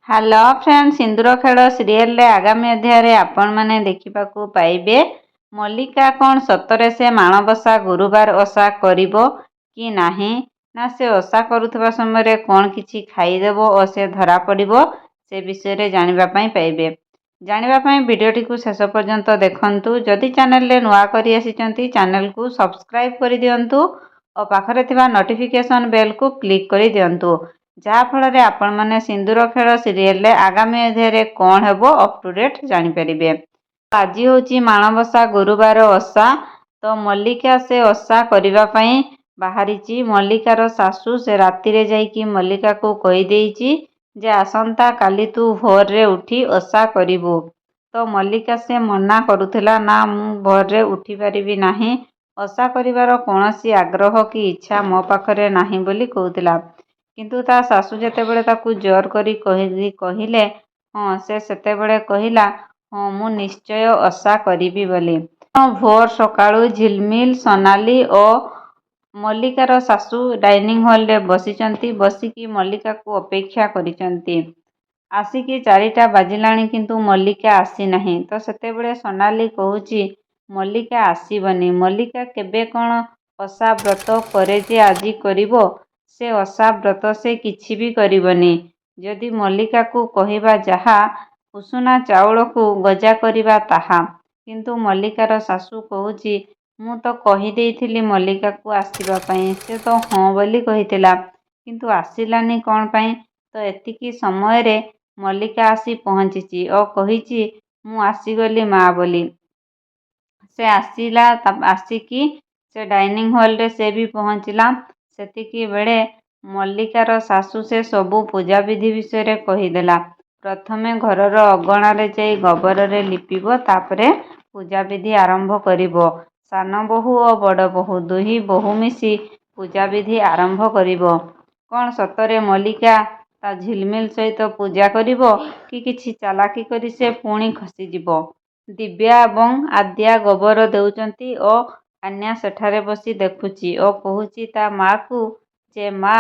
Hello friend, ସିନ୍ଦୁର ଖେଳ ସିରିଏଲରେ ଆଗାମୀ ଅଧ୍ୟାୟରେ ଆପଣମାନେ ଦେଖିବାକୁ ପାଇବେ ମଲ୍ଲିକା କ'ଣ ସତରେ ସେ ମାଣବସା ଗୁରୁବାର ଓଷା କରିବ କି ନାହିଁ, ନା ସେ ଓଷା କରୁଥିବା ସମୟରେ କ'ଣ କିଛି ଖାଇଦେବ ଓ ସେ ଧରା ପଡ଼ିବ, ସେ ବିଷୟରେ ଜାଣିବା ପାଇଁ ପାଇବେ। ଜାଣିବା ପାଇଁ ଭିଡ଼ିଓଟିକୁ ଶେଷ ପର୍ଯ୍ୟନ୍ତ ଦେଖନ୍ତୁ। ଯଦି ଚ୍ୟାନେଲରେ ନୂଆ କରି ଆସିଛନ୍ତି ଚ୍ୟାନେଲକୁ ସବସ୍କ୍ରାଇବ୍ କରିଦିଅନ୍ତୁ ଓ ପାଖରେ ଥିବା ନୋଟିଫିକେସନ୍ ବେଲକୁ କ୍ଲିକ୍ କରିଦିଅନ୍ତୁ, ଯାହାଫଳରେ ଆପଣମାନେ ସିନ୍ଦୁର ଖେଳ ସିରିଏଲରେ ଆଗାମୀ ଅଧ୍ୟାୟରେ କ'ଣ ହେବ ଅପ୍ ଟୁ ଡେଟ୍ ଜାଣିପାରିବେ। ଆଜି ହେଉଛି ମାଣବସା ଗୁରୁବାର ଓଷା। ତ ମଲ୍ଲିକା ସେ ଓଷା କରିବା ପାଇଁ ବାହାରିଛି। ମଲ୍ଲିକାର ଶାଶୁ ସେ ରାତିରେ ଯାଇକି ମଲ୍ଲିକାକୁ କହିଦେଇଛି ଯେ ଆସନ୍ତା କାଲି ତୁ ଭୋରରେ ଉଠି ଓଷା କରିବୁ। ତ ମଲ୍ଲିକା ସେ ମନା କରୁଥିଲା, ନା ମୁଁ ଭୋରରେ ଉଠିପାରିବି ନାହିଁ, ଓଷା କରିବାର କୌଣସି ଆଗ୍ରହ କି ଇଚ୍ଛା ମୋ ପାଖରେ ନାହିଁ ବୋଲି କହୁଥିଲା। କିନ୍ତୁ ତା ଶାଶୁ ଯେତେବେଳେ ତାକୁ ଜୋର କରି କହିଲେ ହଁ, ସେ ସେତେବେଳେ କହିଲା ହଁ ମୁଁ ନିଶ୍ଚୟ ଓଷା କରିବି ବୋଲି। ଭୋର ସକାଳୁ ଝିଲମିଲ, ସୋନାଲି ଓ ମଲ୍ଲିକାର ଶାଶୁ ଡାଇନିଂ ହଲରେ ବସିଛନ୍ତି। ବସିକି ମଲ୍ଲିକାକୁ ଅପେକ୍ଷା କରିଛନ୍ତି। ଆସିକି 4ଟା ବାଜିଲାଣି କିନ୍ତୁ ମଲ୍ଲିକା ଆସିନାହିଁ। ତ ସେତେବେଳେ ସୋନାଲି କହୁଛି ମଲ୍ଲିକା ଆସିବନି। ମଲ୍ଲିକା କେବେ କ'ଣ ଓଷା ବ୍ରତ କରେ ଯେ ଆଜି କରିବ? ସେ ଓଷା ବ୍ରତ ସେ କିଛି ବି କରିବନି। ଯଦି ମଲ୍ଲିକାକୁ କହିବା ଯାହା, ଉଷୁନା ଚାଉଳକୁ ଗଜା କରିବା ତାହା। କିନ୍ତୁ ମଲ୍ଲିକାର ଶାଶୁ କହୁଛି ମୁଁ ତ କହିଦେଇଥିଲି ମଲ୍ଲିକାକୁ ଆସିବା ପାଇଁ, ସେ ତ ହଁ ବୋଲି କହିଥିଲା, କିନ୍ତୁ ଆସିଲାନି କ'ଣ ପାଇଁ? ତ ଏତିକି ସମୟରେ ମଲ୍ଲିକା ଆସି ପହଞ୍ଚିଛି ଓ କହିଛି ମୁଁ ଆସିଗଲି ମା ବୋଲି। ସେ ଆସିଲା, ଆସିକି ସେ ଡାଇନିଂ ହଲରେ ସେ ବି ପହଞ୍ଚିଲା। ସେତିକି ବେଳେ ମଲ୍ଲିକାର ଶାଶୁ ସେ ସବୁ ପୂଜାବିଧି ବିଷୟରେ କହିଦେଲା। ପ୍ରଥମେ ଘରର ଅଗଣାରେ ଯାଇ ଗୋବରରେ ଲିପିବ, ତାପରେ ପୂଜାବିଧି ଆରମ୍ଭ କରିବ। ସାନ ବୋହୂ ଓ ବଡ଼ ବୋହୂ ଦୁହିଁ ବୋହୂ ମିଶି ପୂଜାବିଧି ଆରମ୍ଭ କରିବ। କ'ଣ ସତରେ ମଲ୍ଲିକା ତା ଝିଲମିଲ ସହିତ ପୂଜା କରିବ, କି କିଛି ଚାଲାକି କରି ସେ ପୁଣି ଖସିଯିବ? ଦିବ୍ୟା ଏବଂ ଆଦ୍ୟା ଗୋବର ଦେଉଛନ୍ତି ଓ ଆନ୍ୟା ସେଠାରେ ବସି ଦେଖୁଛି ଓ କହୁଛି ତା ମାକୁ ଯେ ମା,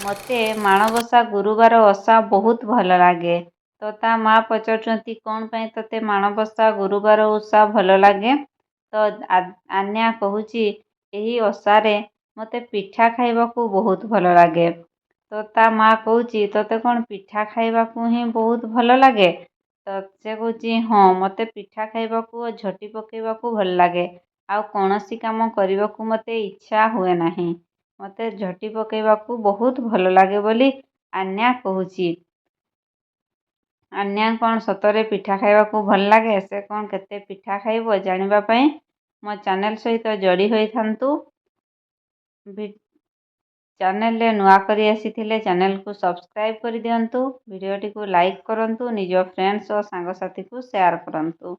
ମୋତେ ମାଣବସା ଗୁରୁବାର ଓଷା ବହୁତ ଭଲ ଲାଗେ। ତ ତା ମା ପଚାରୁଛନ୍ତି କ'ଣ ପାଇଁ ତୋତେ ମାଣବସା ଗୁରୁବାର ଓଷା ଭଲ ଲାଗେ? ତ ଆନ୍ୟା କହୁଛି ଏହି ଓଷାରେ ମୋତେ ପିଠା ଖାଇବାକୁ ବହୁତ ଭଲ ଲାଗେ। ତ ତା ମା କହୁଛି ତୋତେ କ'ଣ ପିଠା ଖାଇବାକୁ ହିଁ ବହୁତ ଭଲ ଲାଗେ? ତ ସେ କହୁଛି ହଁ, ମୋତେ ପିଠା ଖାଇବାକୁ ଓ ଝୋଟି ପକାଇବାକୁ ଭଲ ଲାଗେ। ଆଉ କୌଣସି କାମ କରିବାକୁ ମୋତେ ଇଚ୍ଛା ହୁଏ ନାହିଁ। ମୋତେ ଝୋଟି ପକାଇବାକୁ ବହୁତ ଭଲ ଲାଗେ ବୋଲି ଆନ୍ୟା କହୁଛି। ଆନ୍ୟା କ'ଣ ସତରେ ପିଠା ଖାଇବାକୁ ଭଲ ଲାଗେ? ସେ କ'ଣ କେତେ ପିଠା ଖାଇବ? ଜାଣିବା ପାଇଁ ମୋ ଚ୍ୟାନେଲ ସହିତ ଯୋଡ଼ି ହୋଇଥାନ୍ତୁ। ଚ୍ୟାନେଲରେ ନୂଆ କରି ଆସିଥିଲେ ଚ୍ୟାନେଲକୁ ସବସ୍କ୍ରାଇବ୍ କରିଦିଅନ୍ତୁ। ଭିଡ଼ିଓଟିକୁ ଲାଇକ୍ କରନ୍ତୁ। ନିଜ ଫ୍ରେଣ୍ଡସ୍ ଓ ସାଙ୍ଗସାଥୀକୁ ସେୟାର କରନ୍ତୁ।